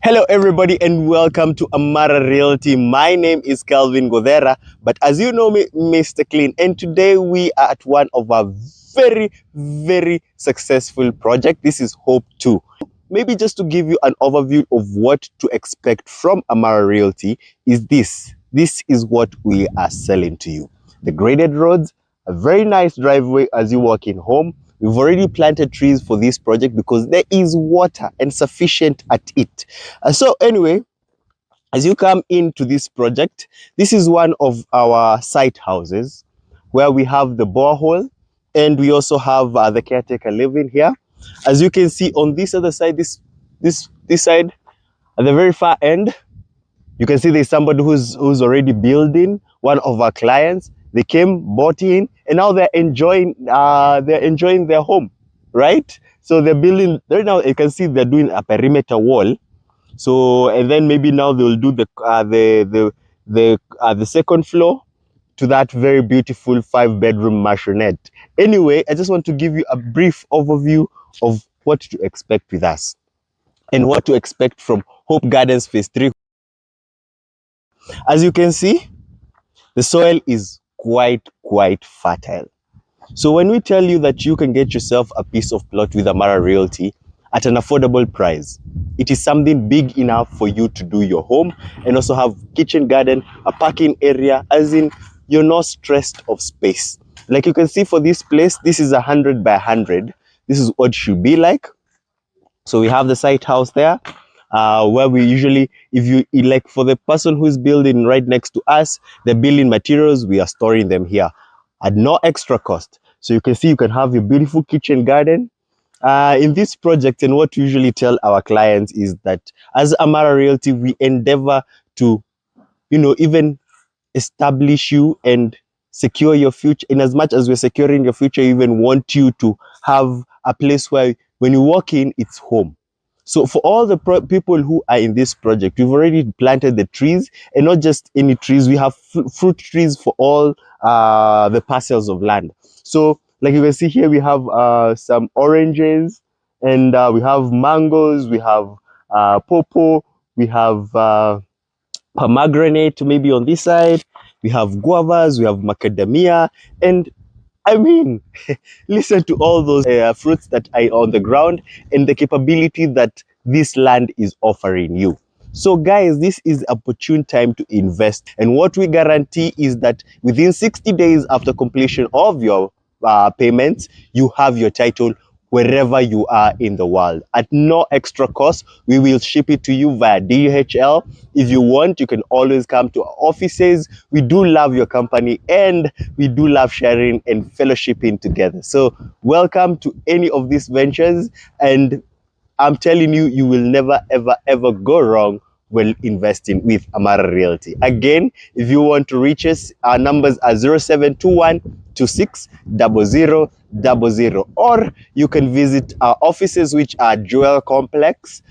Hello everybody and welcome to Amara Realty. My name is Calvin Godera, but as you know me, Mr. Clean, and today we are at one of our very successful project. This is Hope 2. Maybe just to give you an overview of what to expect from Amara Realty is this. This is what we are selling to you. The graded roads, a very nice driveway as you walk in home. We've already planted trees for this project because there is water and sufficient at it. So anyway, as you come into this project, this is one of our site houses where we have the borehole and we also have the caretaker living here. As you can see on this other side, this side, at the very far end, you can see there's somebody who's already building, one of our clients. They came, bought in, and now they're enjoying their home, right? So they're building right now. You can see they're doing a perimeter wall. So and then maybe now they'll do the second floor to that very beautiful 5-bedroom maisonette. Anyway, I just want to give you a brief overview of what to expect with us and what to expect from Hope Gardens Phase 3. As you can see, the soil is quite fertile. So when we tell you that you can get yourself a piece of plot with Amara Realty at an affordable price, it is something big enough for you to do your home and also have kitchen garden, a parking area, as in you're not stressed of space. Like you can see for this place, this is 100 by 100. This is what it should be like. So we have the site house there. Where we usually, if you like, for the person who's building right next to us, the building materials, we are storing them here at no extra cost. So you can see you can have your beautiful kitchen garden in this project. And what we usually tell our clients is that as Amara Realty, we endeavor to, even establish you and secure your future. In as much as we're securing your future, we even want you to have a place where when you walk in, it's home. So for all the people who are in this project, we've already planted the trees, and not just any trees. We have fruit trees for all the parcels of land. So like you can see here, we have some oranges, and we have mangoes, we have pawpaw, we have pomegranate maybe on this side, we have guavas, we have macadamia, and I mean, listen to all those fruits that are on the ground and the capability that this land is offering you. So guys, this is opportune time to invest. And what we guarantee is that within 60 days after completion of your payments, you have your title wherever you are in the world at no extra cost. We will ship it to you via DHL. If you want, you can always come to our offices. We do love your company and we do love sharing and fellowshipping together. So welcome to any of these ventures, and I'm telling you, you will never ever go wrong when investing with Amara Realty. Again, if you want to reach us, our numbers are 0721 26 0000, or you can visit our offices, which are Jewel Complex.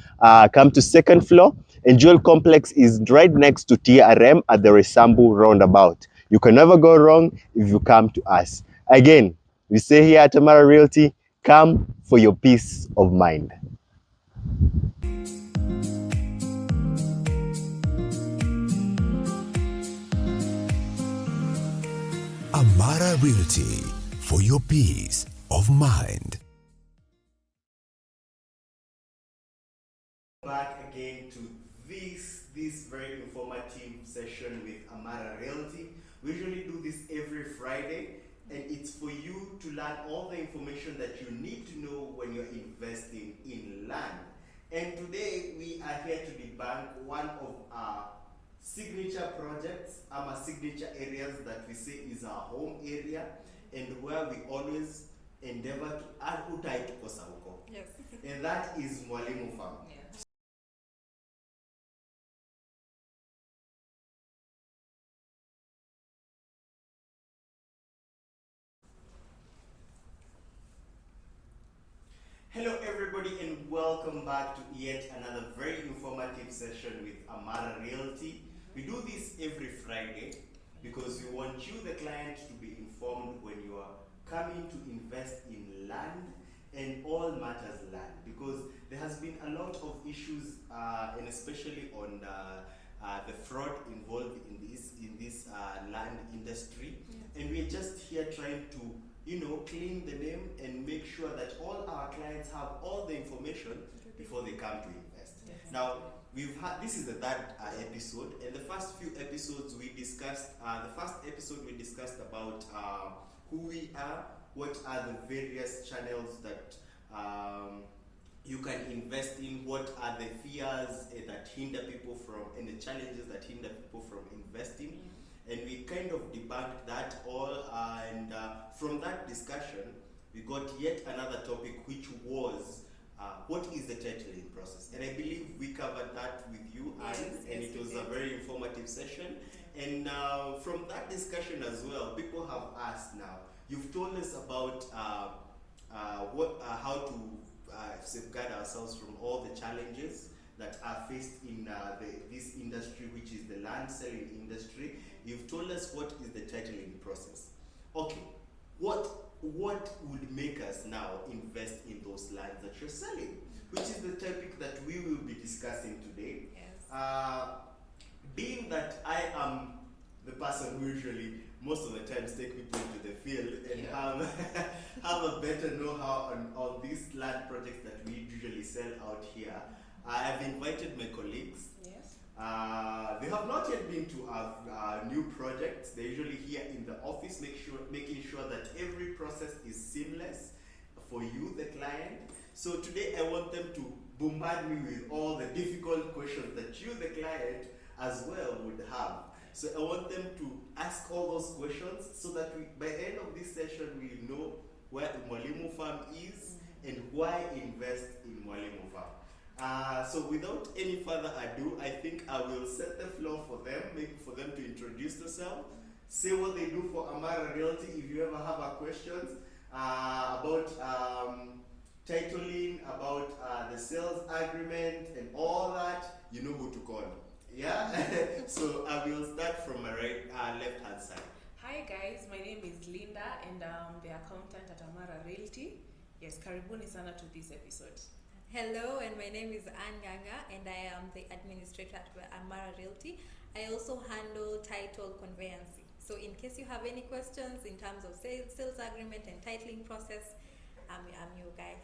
Come to second floor, and Jewel Complex is right next to TRM at the Resambu roundabout. You can never go wrong if you come to us. Again, we say here at Amara Realty, come for your peace of mind. Amara Realty, for your peace of mind. Back again to this very informative session with Amara Realty. We usually do this every Friday, and it's for you to learn all the information that you need to know when you're investing in land. And today we are here to debunk one of our signature projects, our signature areas that we say is our home area, and where we always endeavor to add utai to kosa huko. Yes. And that is Mwalimu Farm. Yeah. Hello everybody and welcome back to yet another very informative session with Amara Realty. We do this every Friday because we want you, the client, to be informed when you are coming to invest in land and all matters land, because there has been a lot of issues, and especially on the fraud involved in this land industry, and we're just here trying to clean the name and make sure that all our clients have all the information before they come to invest. Now, this is the third episode, and the first few episodes we discussed, the first episode we discussed about who we are, what are the various channels that you can invest in, what are the fears that hinder people from, and the challenges that hinder people from investing. And we kind of debunked that all, and from that discussion, we got yet another topic, which was what is the titling process? And I believe we covered that with you, and it was a very informative session. And from that discussion as well, people have asked now, you've told us about how to safeguard ourselves from all the challenges that are faced in this industry, which is the land selling industry. You've told us what is the titling process. Okay, what would make us now invest in those lands that you're selling, which is the topic that we will be discussing today. Yes. Being that I am the person who usually most of the times take people into the field and have a better know-how on these land projects that we usually sell out here, I have invited my colleagues. Yes. They have not yet been to our new projects. They're usually here in the office, making sure that every process is seamless for you, the client. So today I want them to bombard me with all the difficult questions that you, the client, as well would have. So I want them to ask all those questions so that by the end of this session we know where Mwalimu Farm is and why invest in Mwalimu Farm. So without any further ado, I think I will set the floor for them, for them to introduce themselves, say what they do for Amara Realty. If you ever have a questions about titling, about the sales agreement and all that, you know who to call. Yeah? So I will start from my left hand side. Hi guys, my name is Linda and I'm the accountant at Amara Realty. Yes, karibuni sana to this episode. Hello, and my name is Anne Ganga, and I am the administrator at Amara Realty. I also handle title conveyancing. So in case you have any questions in terms of sales agreement and titling process, I'm your guy.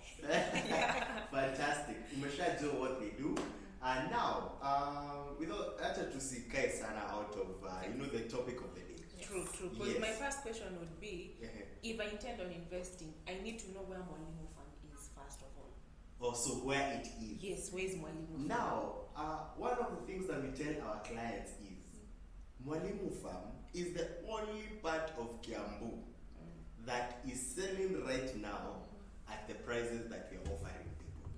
Fantastic. Umeshajua what they do. And now, without tusikae sana out of the topic of the day. Yes. True. Because my first question would be, if I intend on investing, I need to know where Mwalimu Farm is first of all. Also where it is. Yes, where is Mwalimu Farm? Now, one of the things that we tell our clients is, Mwalimu Farm is the only part of Kiambu that is selling right now at the prices that we are offering people.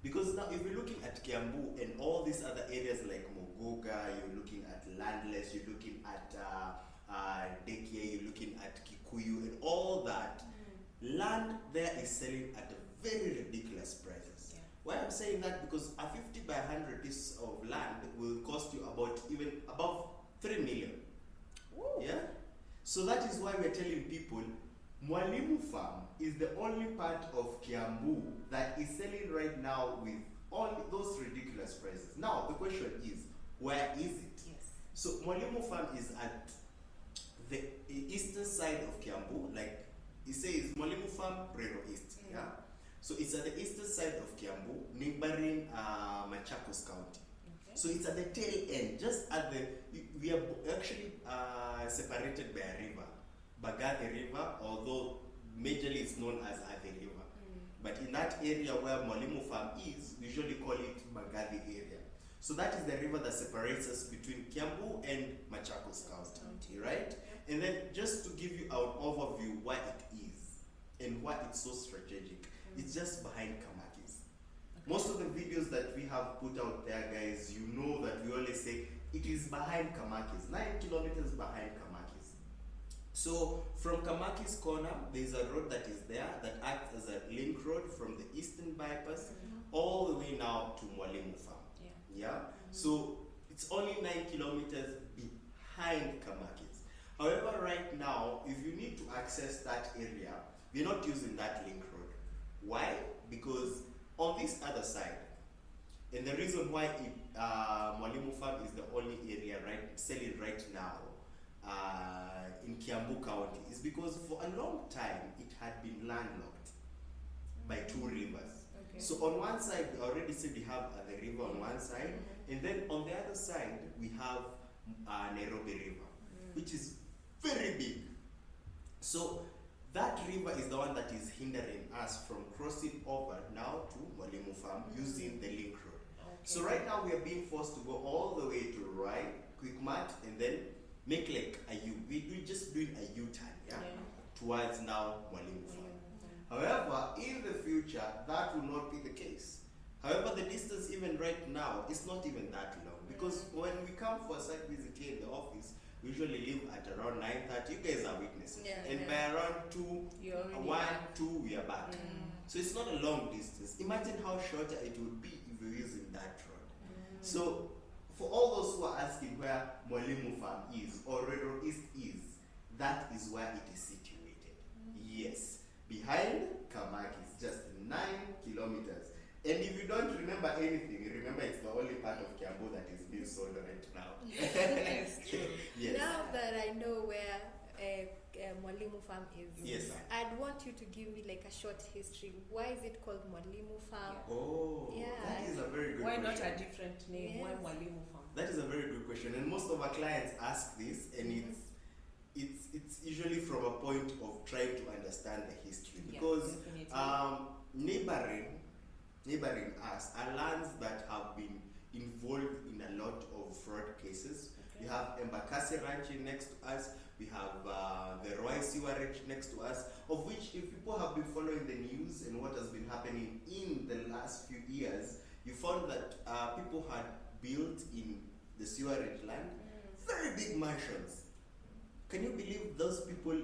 Because now if you're looking at Kiambu and all these other areas like Mogoga, you're looking at Landless, you're looking at Dekia, you're looking at Kikuyu and all that, land there is selling at a very ridiculous prices. Yeah. Why I'm saying that, because a 50 by 100 piece of land will cost you about even above 3 million. Woo. Yeah? So that is why we're telling people Mwalimu Farm is the only part of Kiambu that is selling right now with all those ridiculous prices. Now the question is, where is it? Yes. So Mwalimu Farm is at the eastern side of Kiambu, like it says Mwalimu Farm, Ruiru East. Yeah. So it's at the eastern side of Kiambu, neighboring Machakos County. Okay. So it's at the tail end, just at we are actually separated by a river, Bagathi River, although majorly it's known as Ade River. But in that area where Mwalimu Farm is, we usually call it Bagathi area. So that is the river that separates us between Kiambu and Machakos County, right? And then just to give you an overview why it is and why it's so strategic, it's just behind Kamakis. Most of the videos that we have put out there, guys, you know that we always say it is behind Kamakis, 9 kilometers behind Kamakis. So from Kamakis corner, there's a road that is there that acts as a link road from the eastern bypass all the way now to Mwalimu Farm. Yeah? So it's only 9 kilometers behind Kamakis. However, right now, if you need to access that area, we're not using that link road. Why? Because on this other side, and the reason why Mwalimu Farm is the only area selling right now in Kiambu County is because for a long time it had been landlocked by two rivers. Okay. So on one side, we already said we have the river on one side, and then on the other side we have Nairobi River, which is very big. So that river is the one that is hindering us from crossing over now to Mwalimu Farm using the link road. Okay. So right now we are being forced to go all the way to Ruai Quickmatt and then make like a U. We're just doing a U-turn, towards now Mwalimu Farm. However, in the future, that will not be the case. However, the distance even right now is not even that long, because when we come for a site visit here in the office, we usually leave at around 9:30. You guys are witnesses. And by around 2, 1, 2, we are back. So it's not a long distance. Imagine how shorter it would be if we were using that road. So for all those who are asking where Mwalimu Farm is or Ruiru East is, that is where it is situated. Yes. Behind Tarmac is just 9 kilometers. And if you don't remember anything, remember it's the only part of Kiambu that is being sold right now. Yes, true. Yes. Now that I know where Mwalimu Farm is, Yes, sir. I'd want you to give me like a short history. Why is it called Mwalimu Farm? Oh, Yeah. that is a very good Why question. not a different name? Why Yes. Mwalimu Farm? That is a very good question, and most of our clients ask this, and it's usually from a point of trying to understand the history, because neighboring us are lands that have been involved in a lot of fraud cases. We have Embakasi Ranch next to us. We have the Ruai sewerage next to us, of which if people have been following the news and what has been happening in the last few years, you found that people had built in the sewerage land very big mansions. Can you believe those people,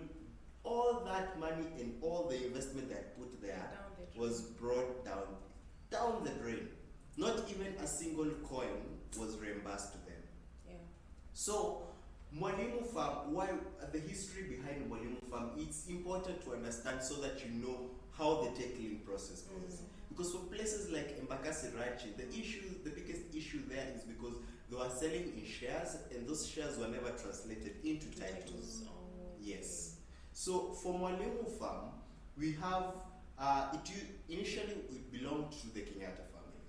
all that money and all the investment they had put there was brought down the drain? Not even a single coin was reimbursed to them. Yeah. So Mwalimu Farm, why the history behind Mwalimu Farm, it's important to understand so that you know how the titling process goes. Because for places like Embakasi Ranch, the biggest issue there is because they were selling in shares, and those shares were never translated into titles. Yes. So for Mwalimu Farm, we have initially it belonged to the Kenyatta family,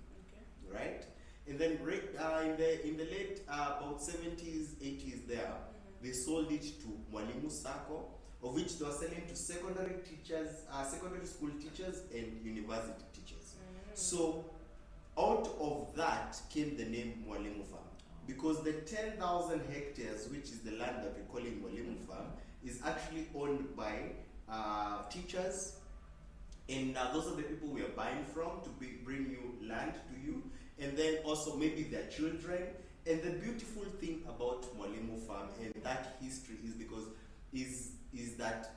right? And then in the late about 70s, 80s there, they sold it to Mwalimu Sacco, of which they were selling to secondary teachers, secondary school teachers and university teachers. So out of that came the name Mwalimu Farm, because the 10,000 hectares, which is the land that we're calling Mwalimu Farm, is actually owned by teachers, and those are the people we are buying from to bring you land to you, and then also maybe their children. And the beautiful thing about Mwalimu Farm and that history is because is that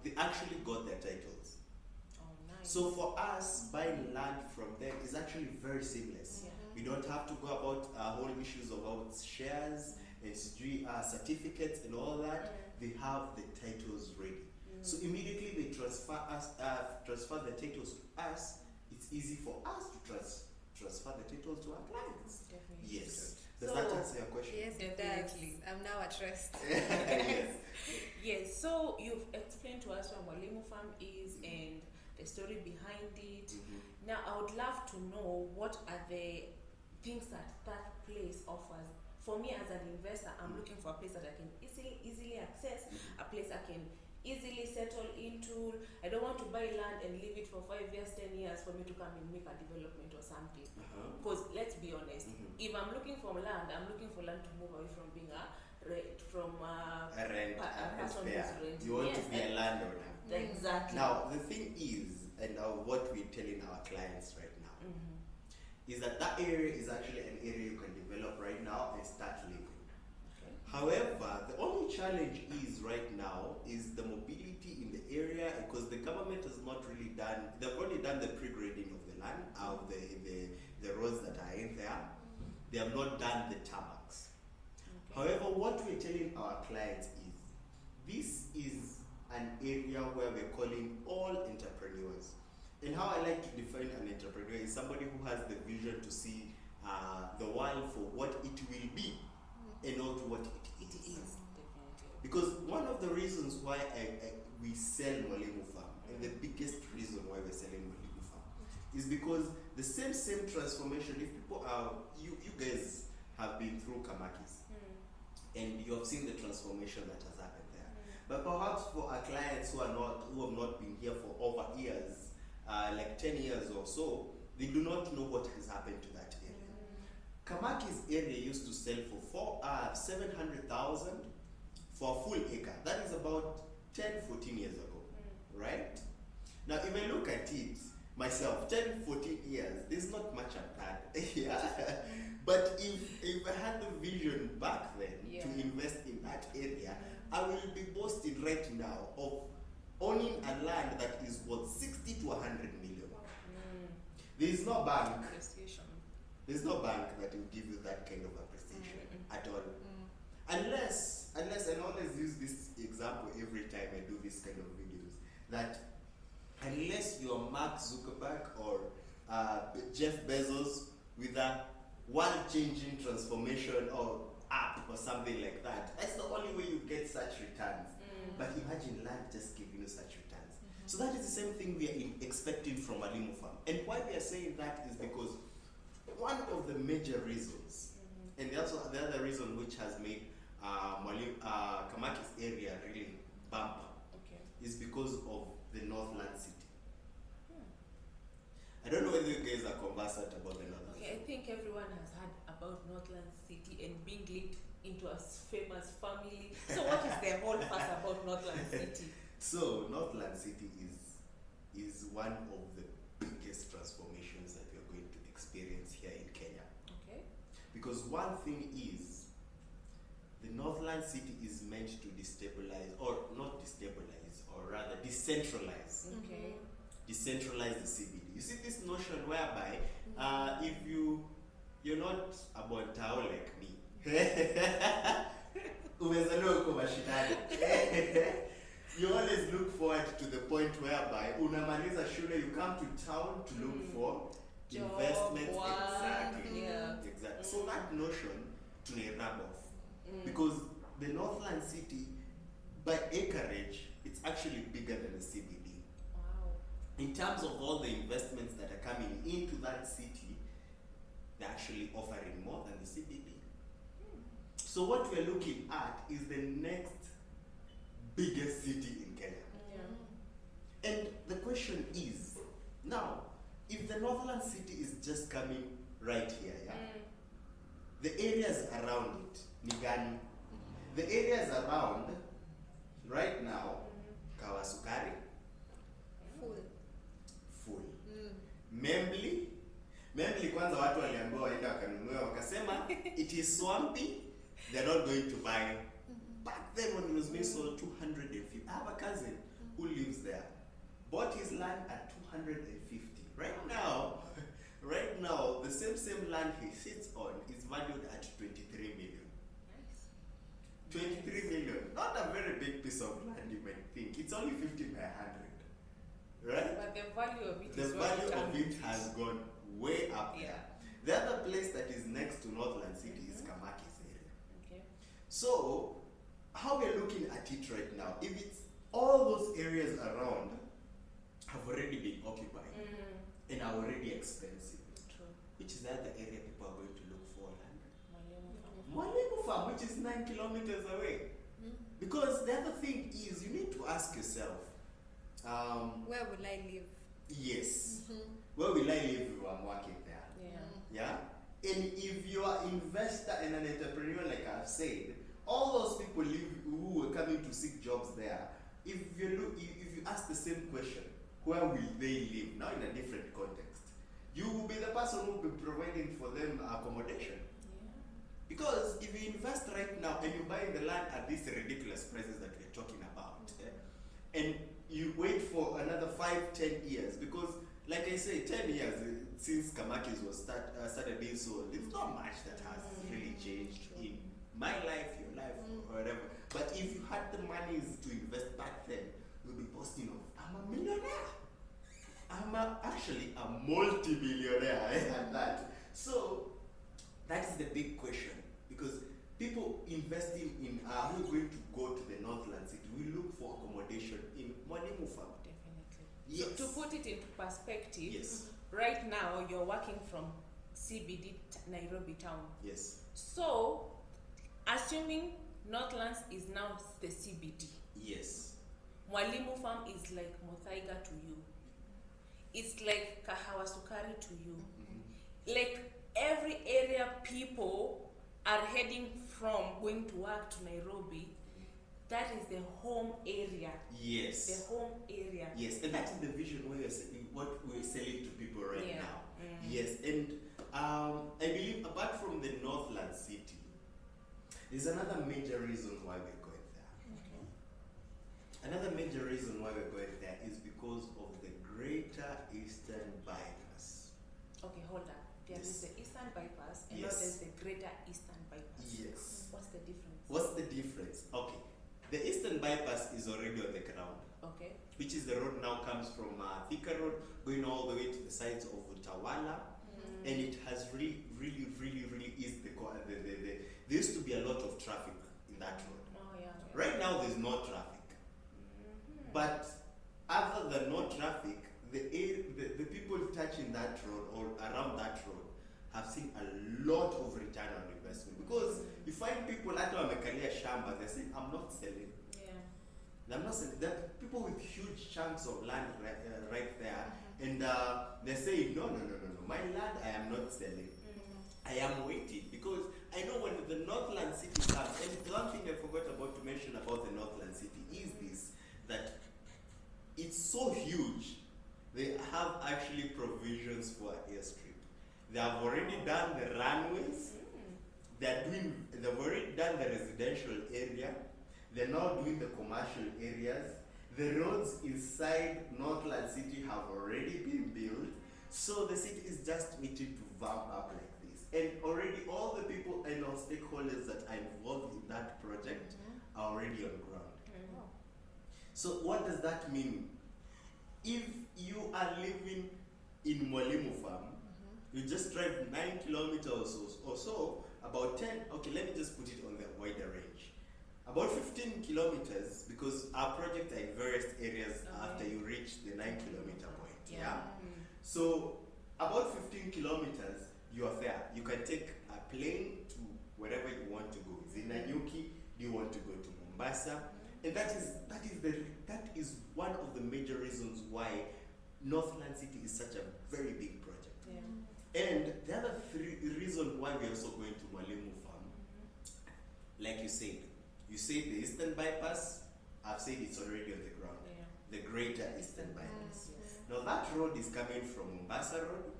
they actually got their titles. Oh, nice. So for us, buying land from them is actually very seamless. We don't have to go about whole issues about shares and certificates and all that. They have the titles ready. So immediately they transfer the titles to us. It's easy for us to transfer the titles to our clients. Definitely. Yes. Does that answer your question? Yes, it Definitely. does. I'm now at rest. Yes. Yes, so you've explained to us what Mwalimu Farm is and the story behind it. Now, I would love to know what are the things that place offers. For me as an investor, I'm looking for a place that I can easily access, a place I can easily settle into. I don't want to buy land and leave it for 5 years, 10 years for me to come and make a development or something. Because let's be honest, if I'm looking for land, I'm looking for land to move away from being a person who's renting. You want to be a landowner. Exactly. Now, the thing is, and what we're telling our clients right now, is that area is actually an area you can develop right now and start living. However, the only challenge is right now is the mobility in the area, because the government has not really done, they've only done the pre-grading of the land, of the roads that are in there. They have not done the tarmacs. However, what we're telling our clients is, this is an area where we're calling all entrepreneurs. And how I like to define an entrepreneur is somebody who has the vision to see the world for what it will be and not what it is. Definitely. Because one of the reasons why we sell Mwalimu Farm, and the biggest reason why we're selling Mwalimu Farm, is because the same transformation, if people are, you guys have been through Kamakis, and you have seen the transformation that has happened there. But perhaps for our clients who have not been here for over years, like 10 years or so, they do not know what has happened to that area. Kamaki's area used to sell for 700,000 for a full acre. That is about 10, 14 years ago, right? Now, if I look at it myself, 10, 14 years, there's not much I've had. Yeah. But if I had the vision back then to invest in that area, I will be boasting right now of owning a land that is worth 60 to 100 million. There is no bank. Appreciation. There's no bank that will give you that kind of appreciation at all. Unless, and I always use this example every time I do this kind of videos, that unless you're Mark Zuckerberg or Jeff Bezos with a world-changing transformation or app or something like that, that's the only way you get such returns. But imagine land just giving you such returns. So that is the same thing we are expecting from Mwalimu Farm. And why we are saying that is because one of the major reasons, and also the other reason which has made Kamaki's area really bump up, is because of the Northland City. I don't know whether you guys are conversant about the Northland City. I think everyone has heard about Northland City and being linked into a famous family. So what is the whole fuss about Northland City? So Northland City is one of the biggest transformations that we are going to experience here in Kenya. Okay. Because one thing is, the Northland City is meant to destabilize, or not destabilize, or rather decentralize. Okay. Decentralize the CBD. You see this notion whereby if you're not a Bontao like me, umezaliwa uko mashinani. You always look forward to the point whereby unamaliza shule, you come to town to look for investments. Exactly. Exactly. So that notion to rub off. Because the Northland City, by acreage, it's actually bigger than the CBD. Wow. In terms of all the investments that are coming into that city, they're actually offering more than the CBD. So what we're looking at is the next biggest city in Kenya. And the question is, now, if the Northland City is just coming right here, the areas around it, Nigani, the areas around, right now, Kawasukari, full. Membli kwanza watu waliambiwa waenda wakanunua wakasema it is swampy, they're not going to buy. Back then when it was being sold 250, I have a cousin who lives there, bought his land at 250. Right now, the same land he sits on is valued at 23 million. Nice. 23 million, not a very big piece of land you might think. It's only 50 by 100, right? But the value of it the is value of it has gone way up there. The other place that is next to Northland City is Kamaki's area. Okay. So, how we're looking at it right now, if it's all those areas around have already been occupied and are already expensive, which is the other area people are going to look for land. Mwalimu Farm, which is 9 kilometers away. Because the other thing is, you need to ask yourself, where will I live? Yes. Where will I live if I'm working there? Yeah? And if you are an investor and an entrepreneur, like I've said, all those people who were coming to seek jobs there, if you ask the same question, where will they live? Now in a different context. You will be the person who will be providing for them accommodation. Because if you invest right now and you buy the land at these ridiculous prices that we're talking about, and you wait for another 5-10 years, because like I say, 10 years since Kamaki's was started being sold, it's not much that has really changed in my life, your life, or whatever. But if you had the money to invest back then, you'll be boasting of, I'm a millionaire. I'm actually a multi-billionaire at that. So that is the big question, because people investing in who are going to go to the Northland City, we look for accommodation in Mwalimu Farm. Definitely. Yes. So to put it into perspective, Yes. right now you're working from CBD Nairobi town. Yes. So, assuming Northlands is now the CBD, Yes. Mwalimu Farm is like Muthaiga to you. It's like Kahawa Sukari to you. Like every area people are heading from going to work to Nairobi, that is the home area. Yes. The home area. Yes, and that is the vision where what we're selling to people right Yeah. now. Yes, and I believe apart from the Northland City, there's another major reason why we're going there. Another major reason why we're going there is because of the Greater Eastern Bypass. Okay, hold on. There Yes. is the Eastern Bypass and Yes. now there's the Greater Eastern Bypass. Yes. What's the difference? What's the difference? Okay, the Eastern Bypass is already on the ground, Okay. which is the road now comes from Thika Road going all the way to the sides of Utawala, and it has really eased there used to be a lot of traffic in that road. Oh, yeah. Right now there's no traffic, but other than no traffic, the people touching that road or around that road have seen a lot of return on investment, because you find people hata wamekalia shamba, they say I'm not selling. Yeah. I'm not saying that people with huge chunks of land right there, and they say no, my land I am not selling. I am waiting, because I know when the Northland City comes, and one thing I forgot about to mention about the Northland City is this, that it's so huge, they have actually provisions for airstrip. They have already done the runways, they've already done the residential area, they're now doing the commercial areas. The roads inside Northland City have already been built, so the city is just waiting to vamp up like this. And already all the people and our stakeholders that are involved in that project are already on ground. So what does that mean? If you are living in Mwalimu Farm, you just drive 9 kilometers or so, about 10, okay, let me just put it on the wider range. About 15 kilometers, because our project are in various areas after you reach the 9-kilometer point. Yeah. So about 15 kilometers, you are there. You can take a plane to wherever you want to go. Is it Nanyuki? Do you want to go to Mombasa? And that is one of the major reasons why Northland City is such a very big project. Yeah. And the other reason why we're also going to Mwalimu Farm, like you said the Eastern Bypass, I've said it's already on the ground. Yeah. The Greater Eastern Bypass. Now that road is coming from Mombasa Road,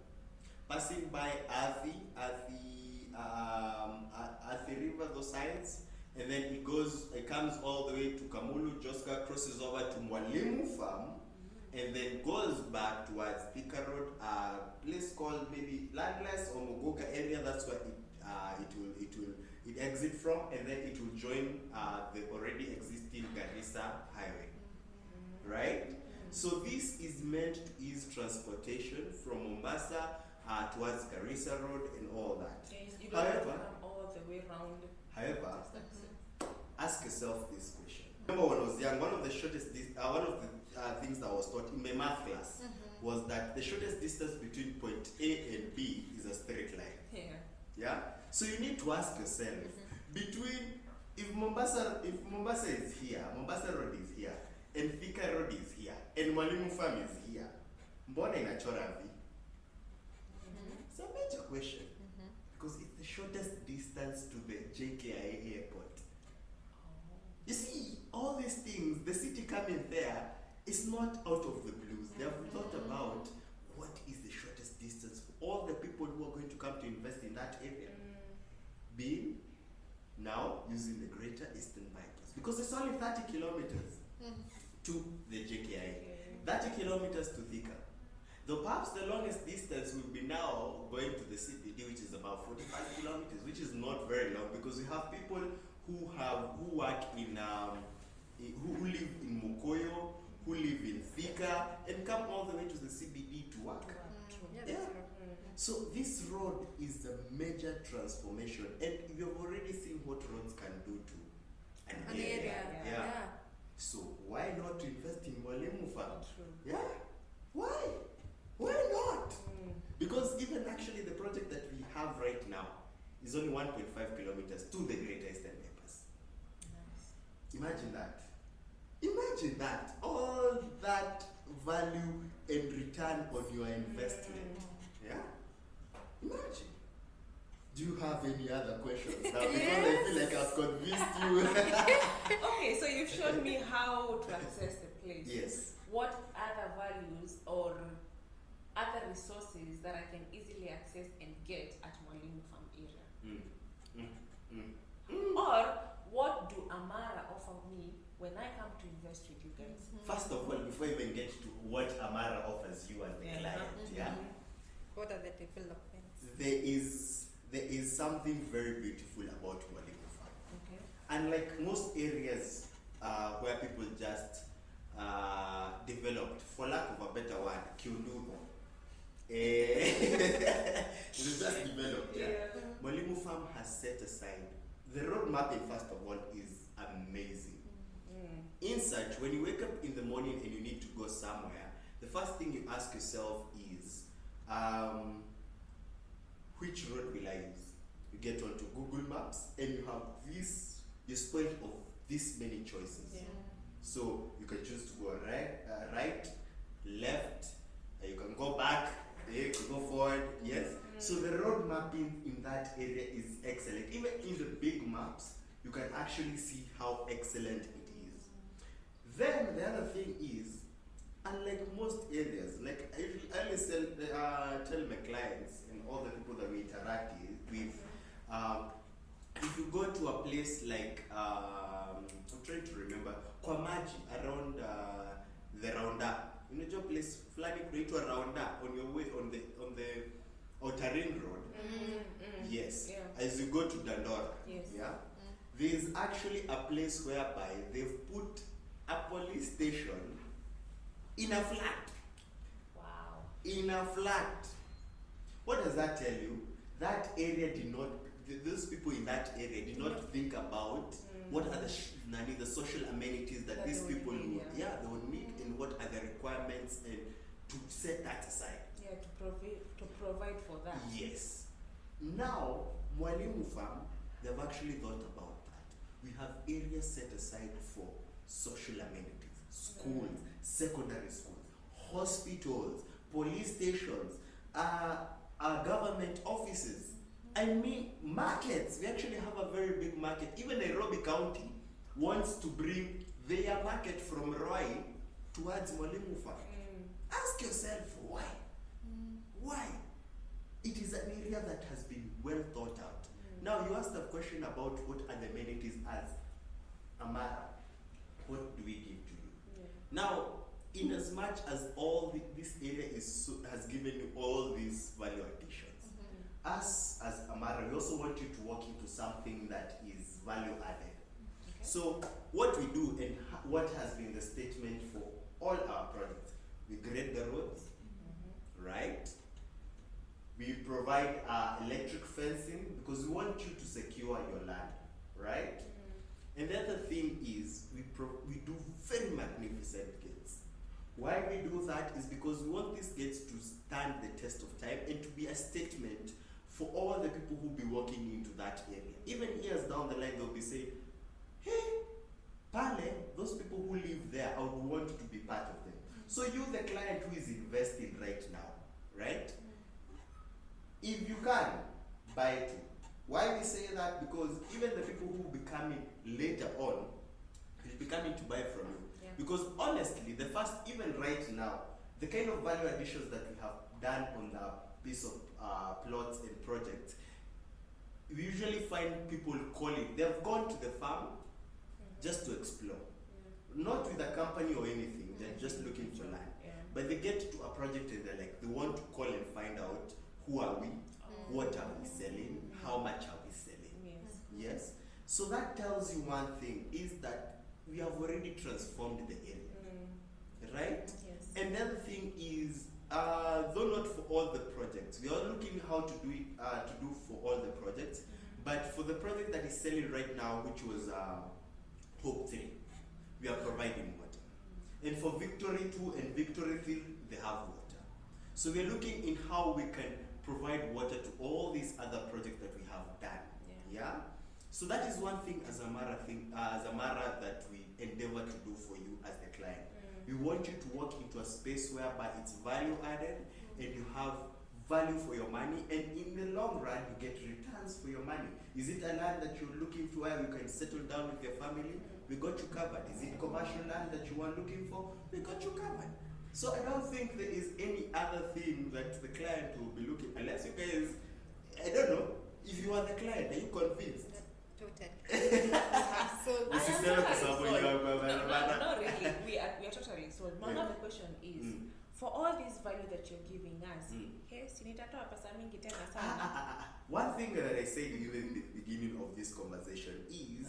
passing by Athi River, those sides, and then it comes all the way to Kamulu, Joska, crosses over to Mwalimu Farm, and then goes back towards Thika Road, a place called maybe Landless or Mogoka area. That's where it exit from, and then it will join the already existing Garissa Highway, right? So this is meant to ease transportation from Mombasa towards Garissa Road and all that. Yes, you don't have to come all the way around. However, ask yourself this question. Remember when I was young, one of the things that I was taught in my math class was that the shortest distance between point A and B is a straight line. Yeah. Yeah? So you need to ask yourself, if Mombasa is here, Mombasa Road is here, and Thika Road is here, and Mwalimu Farm is here, mbona inachora V? It's a major question. Because it's the shortest distance to the JKIA airport. You see, all these things, the city coming there, is not out of the blues. They have thought about what is the shortest distance for all the people who are going to come to invest in that area. Being now using the Greater Eastern Bypass. Because it's only 30 kilometers to the JKIA. 30 kilometers to Thika. Though perhaps the longest distance will be now going to the CBD, which is about 45 kilometers, which is not very long, because we have people who work in, who live in Mukoyo, who live in Thika and come all the way to the CBD to work. Yeah, Yeah. that's true. So this road is a major transformation, and you have already seen what roads can do to an An area. Yeah. So why not invest in Mwalimu Farm? True. Yeah. Why? Why not? Because even actually the project that we have right now is only 1.5 kilometers to the Greater Eastern Neighbors. Imagine that. Imagine that. All that value and return on your investment. Yeah? Imagine. Do you have any other questions now? Because I feel like I've convinced you. Okay, so you've shown me how to access the place. Yes. What other values or other resources that I can easily access and get at Mwalimu Farm area? Or what do Amara offer me when I come to invest with you guys? First of all, before you even get to what Amara offers you as the client, What are the developments? there is something very beautiful about Mwalimu Farm. Okay. Unlike most areas where people just developed, for lack of a better word, Kiundugo. It's just developed. Mwalimu Farm has set aside. The road mapping, first of all, is amazing. In such, when you wake up in the morning and you need to go somewhere, the first thing you ask yourself is, which road will I use? You get onto Google Maps and you have this, you're spoiled of this many choices. Yeah. So you can choose to go right, left, you can go back, you can go forward, yes. So the road mapping in that area is excellent. Even in the big maps, you can actually see how excellent it is. Then the other thing is, unlike most areas, like I always tell my clients and all the people that we interact with, if you go to a place like, I'm trying to remember, Kwamaji, around the Rounda, you know, place fulani kunaitwa Rounda on your way on the Outer Ring Road. Yes. Yeah. As you go to Dandora. Yes. Yeah. There's actually a place whereby they've put a police station in a flat. Wow. In a flat. What does that tell you? That area did not, those people in that area did not think about what are the social amenities that these they would people need, would, they would need, and what are the requirements, and to set that aside. Yeah, to provide for that. Yes. Now, Mwalimu Farm, they've actually thought about that. We have areas set aside for social amenities, schools, secondary schools, hospitals, police stations, government offices. I mean, markets. We actually have a very big market. Even Nairobi County wants to bring their market from Ruai towards Mwalimu Farm. Ask yourself why. Why? It is an area that has been well thought out. Now you asked a question about what are the amenities as Amara. What do we give to you? Yeah. Now, in as much as all this area has given you all these value additions, us as Amara, we also want you to walk into something that is value added. Okay. So what we do and what has been the statement for all our projects, we grade the roads, right? We provide electric fencing because we want you to secure your land, right? And the other thing is we do very magnificent gates. Why we do that is because we want these gates to stand the test of time and to be a statement for all the people who will be walking into that area. Even years down the line, they'll be saying, hey, Pale, those people who live there, I would want to be part of them. So you, the client who is investing right now, right? If you can, buy it. Why we say that? Because even the people who will be coming later on will be coming to buy from you. Yeah. Because honestly, the first, even right now, the kind of value additions that we have done on the piece of plots and projects, we usually find people calling. They've gone to the farm just to explore. Not with a company or anything, they're just looking for land. Yeah. But they get to a project and they're like, they want to call and find out who are we, what are we selling, how much are we selling. Yes. Yes? So that tells you one thing, is that we have already transformed the area. right? Yes. And the other thing is, though not for all the projects, we are looking how to do it, to do for all the projects, but for the project that is selling right now, which was Hope 3, we are providing water. And for Victory 2 and Victory 3, they have water. So we are looking in how we can provide water to all these other projects that we have done. Yeah? So that is one thing as Amara that we endeavor to do for you as the client. We want you to walk into a space whereby it's value added and you have value for your money, and in the long run you get returns for your money. Is it a land that you're looking for where you can settle down with your family? We got you covered. Is it commercial land that you are looking for? We got you covered. So I don't think there is any other thing that the client will be looking, unless you guys, I don't know, if you are the client, are you convinced? Totally. This is I am Sarah totally Kusabo, sold. you are- Not really. We are totally sold. Now the question is, for all this value that you're giving us, yes, you need to talk about something One thing that I said even in the beginning of this conversation is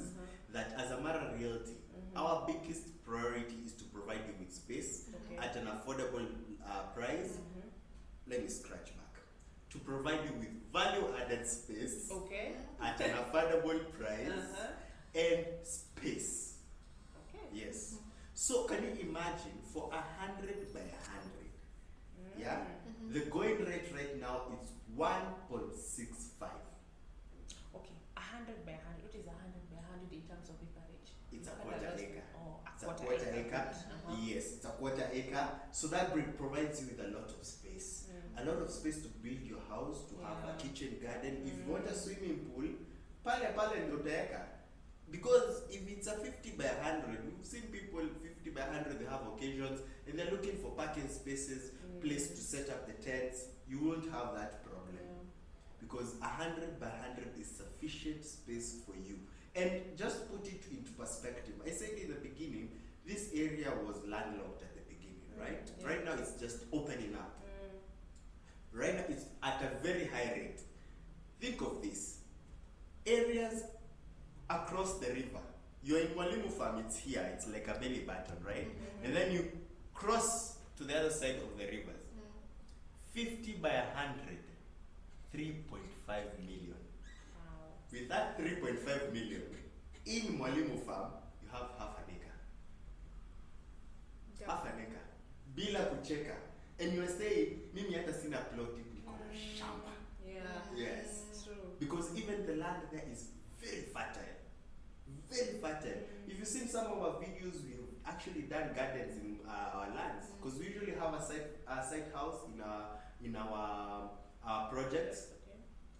that as Amara Realty, our biggest priority is to provide you with space at an affordable price. Let me scratch back. To provide you with value-added space at an affordable price and space. Yes. So can you imagine for 100 by 100? Yeah. The going rate right now is 1.65. Okay, 100 by 100. What is 100 by 100 in terms of acreage? It's a quarter acre. Oh, It's a quarter acre. Yes, it's a quarter acre. So that provides you with a lot of space. A lot of space to build your house, to have a kitchen garden. If you want a swimming pool, pale ndio utaweka. Because if it's a 50 by 100, we've seen people 50 by 100, they have occasions and they're looking for parking spaces, place to set up the tents. You won't have that problem. Because 100 by 100 is sufficient space for you. And just put it into perspective. I said in the beginning, this area was landlocked at the beginning, right? Right now it's just opening up. Right now it's at a very high rate. Think of this. Areas across the river. You're in Mwalimu Farm, it's here, it's like a belly button, right? And then you cross to the other side of the rivers. 50 by 100, 3.5 million. With that 3.5 million, in Mwalimu Farm, you have half an acre. Half an acre. Bila kucheka. And you are saying, mimi hata sina ploti, niko na shamba. Yes. True. Because even the land there is very fertile. Very fertile. If you've seen some of our videos, we've actually done gardens in our lands. Because we usually have a site house in our projects.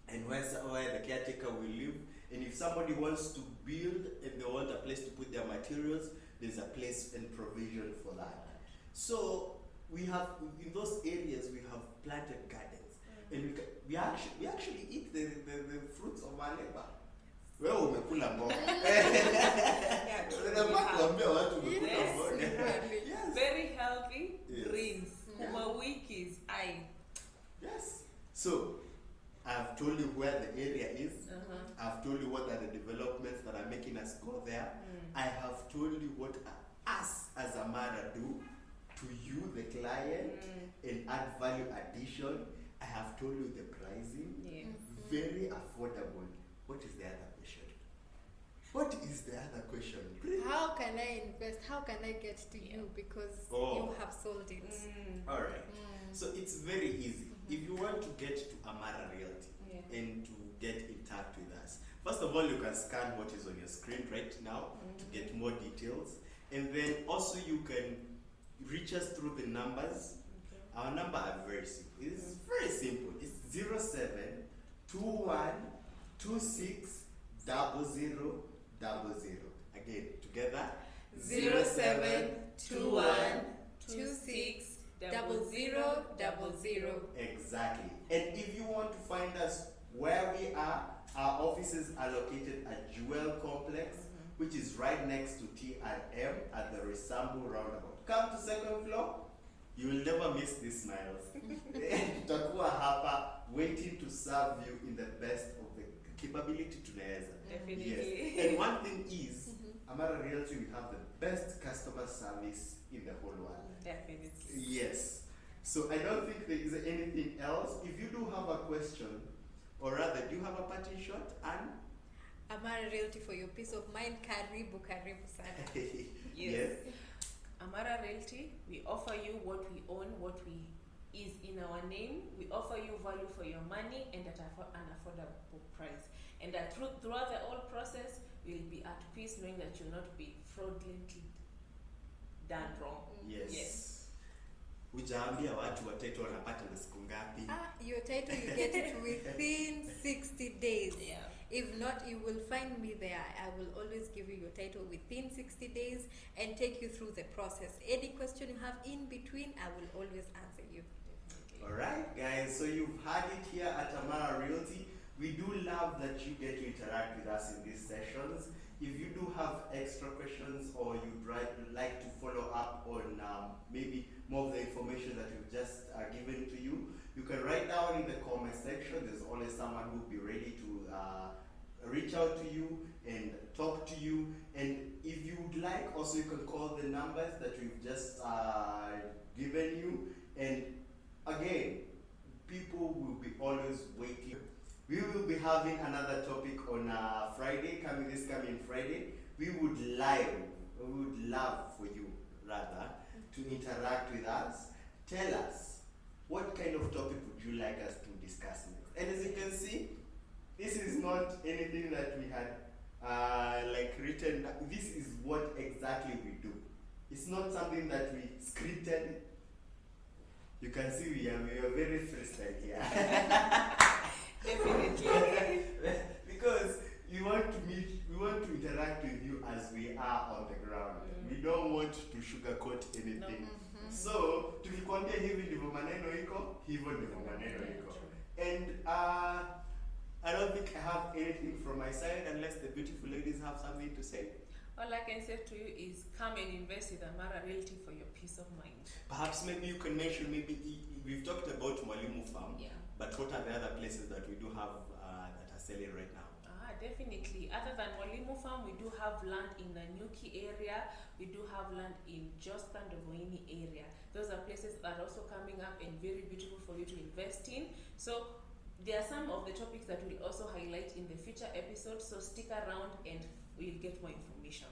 And where the caretaker will live. And if somebody wants to build and they want a place to put their materials, there's a place and provision for that. So we have, in those areas, we have planted gardens. And we actually eat the fruits of our labor. Wewe umekula mboga. Very healthy greens. Kuma wikis. Yes. So I've told you where the area is. I've told you what are the developments that are making us go there. I have told you what us as Amara do to you, the client, and add value addition. I have told you the pricing. Very affordable. What is the other question? What is the other question? How can I invest? How can I get to you? Because you have sold it. All right. So it's very easy. If you want to get to Amara Realty and to get in touch with us, first of all, you can scan what is on your screen right now to get more details. And then also you can reach us through the numbers. Our number are very simple. It's very simple. It's 0721260000. Again, together. 0721260000. Exactly. And if you want to find us where we are, our offices are located at Jewel Complex, which is right next to TRM at the Risambu roundabout. Come to second floor, you will never miss these smiles. Tutakuwa hapa waiting to serve you in the best of the capability tunaweza. Definitely. Yes. And one thing is, Amara Realty, we have the best customer service in the whole world. Definitely. Yes. So I don't think there is anything else. If you do have a question, or rather, do you have a parting shot, Anne? Amara Realty, for your peace of mind. Karibu sana. Yes. Amara Realty, we offer you what we own, what we is in our name. We offer you value for your money and at an affordable price. And that throughout the whole process, you'll be at peace knowing that you'll not be fraudulently done wrong. Yes. Ujaambia watu wa title wanapata na siku ngapi? Your title, you get it within 60 days. Yeah. If not, you will find me there. I will always give you your title within 60 days and take you through the process. Any question you have in between, I will always answer you. Alright guys, so you've had it here at Amara Realty. We do love that you get to interact with us in these sessions. If you do have extra questions or you'd like to follow up on maybe more of the information that we've just given to you, you can write down in the comment section. There's always someone who will be ready to reach out to you and talk to you. And if you would like, also you can call the numbers that we've just given you. And again, people will be always waiting. We will be having another topic on Friday, this coming Friday. We would love for you rather to interact with us. Tell us, what kind of topic would you like us to discuss next? And as you can see, this is not anything that we had written. This is what exactly we do. It's not something that we scripted. You can see we are very freestyle here. Definitely. Because we want to interact with you as we are on the ground. We don't want to sugarcoat anything. No. So, tukikwambia hivi ndivyo maneno iko, hivyo ndivyo maneno iko. And I don't think I have anything from my side unless the beautiful ladies have something to say. All I can say to you is come and invest with Amara Realty for your peace of mind. Perhaps maybe you can mention, we've talked about Mwalimu Farm, Yeah. but what are the other places that we do have that are selling right now? Definitely. Other than Mwalimu Farm, we do have land in the Nyuki area. We do have land in Josta and Voini area. Those are places that are also coming up and very beautiful for you to invest in. So there are some of the topics that we'll also highlight in the future episodes. So stick around and we'll get more information.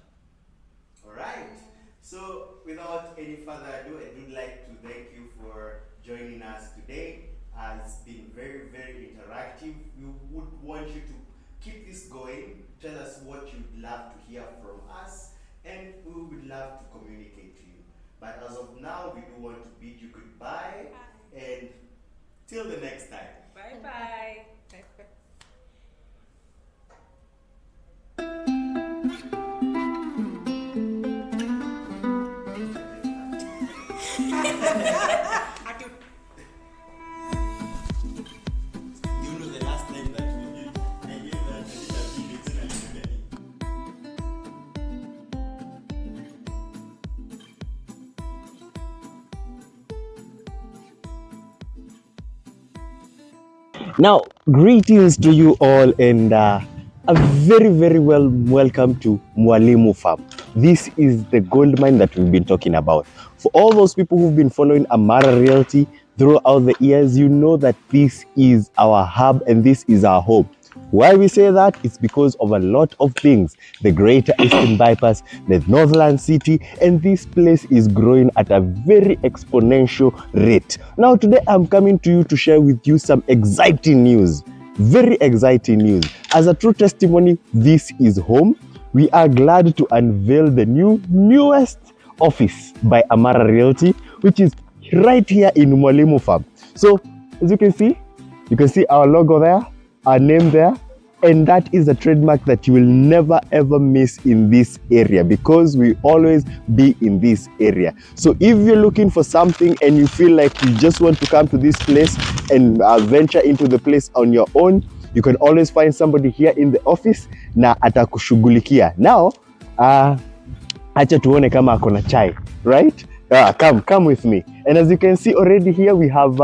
Alright. So without any further ado, I would like to thank you for joining us today. It's been very, very interactive. We would want you to keep this going. Tell us what you'd love to hear from us, and we would love to communicate to you. But as of now, we do want to bid you goodbye. Bye. And till the next time. Bye-bye. You know the last time that we did, I gave that it's in a little. Now, greetings to you all and a very, very welcome to Mwalimu Farm. This is the gold mine that we've been talking about. For all those people who've been following Amara Realty throughout the years, you know that this is our hub and this is our home. Why we say that? It's because of a lot of things. The Greater Eastern Bypass, the Northland City, and this place is growing at a very exponential rate. Now today I'm coming to you to share with you some exciting news. Very exciting news. As a true testimony, this is home. We are glad to unveil the newest office by Amara Realty, which is right here in Mwalimu Farm. So as you can see our logo there, our name there, and that is a trademark that you will never ever miss in this area because we always be in this area. So if you're looking for something and you feel like you just want to come to this place and venture into the place on your own, you can always find somebody here in the office na atakushughulikia. Now acha tuone kama akona chai, right? Come with me. And as you can see already here we have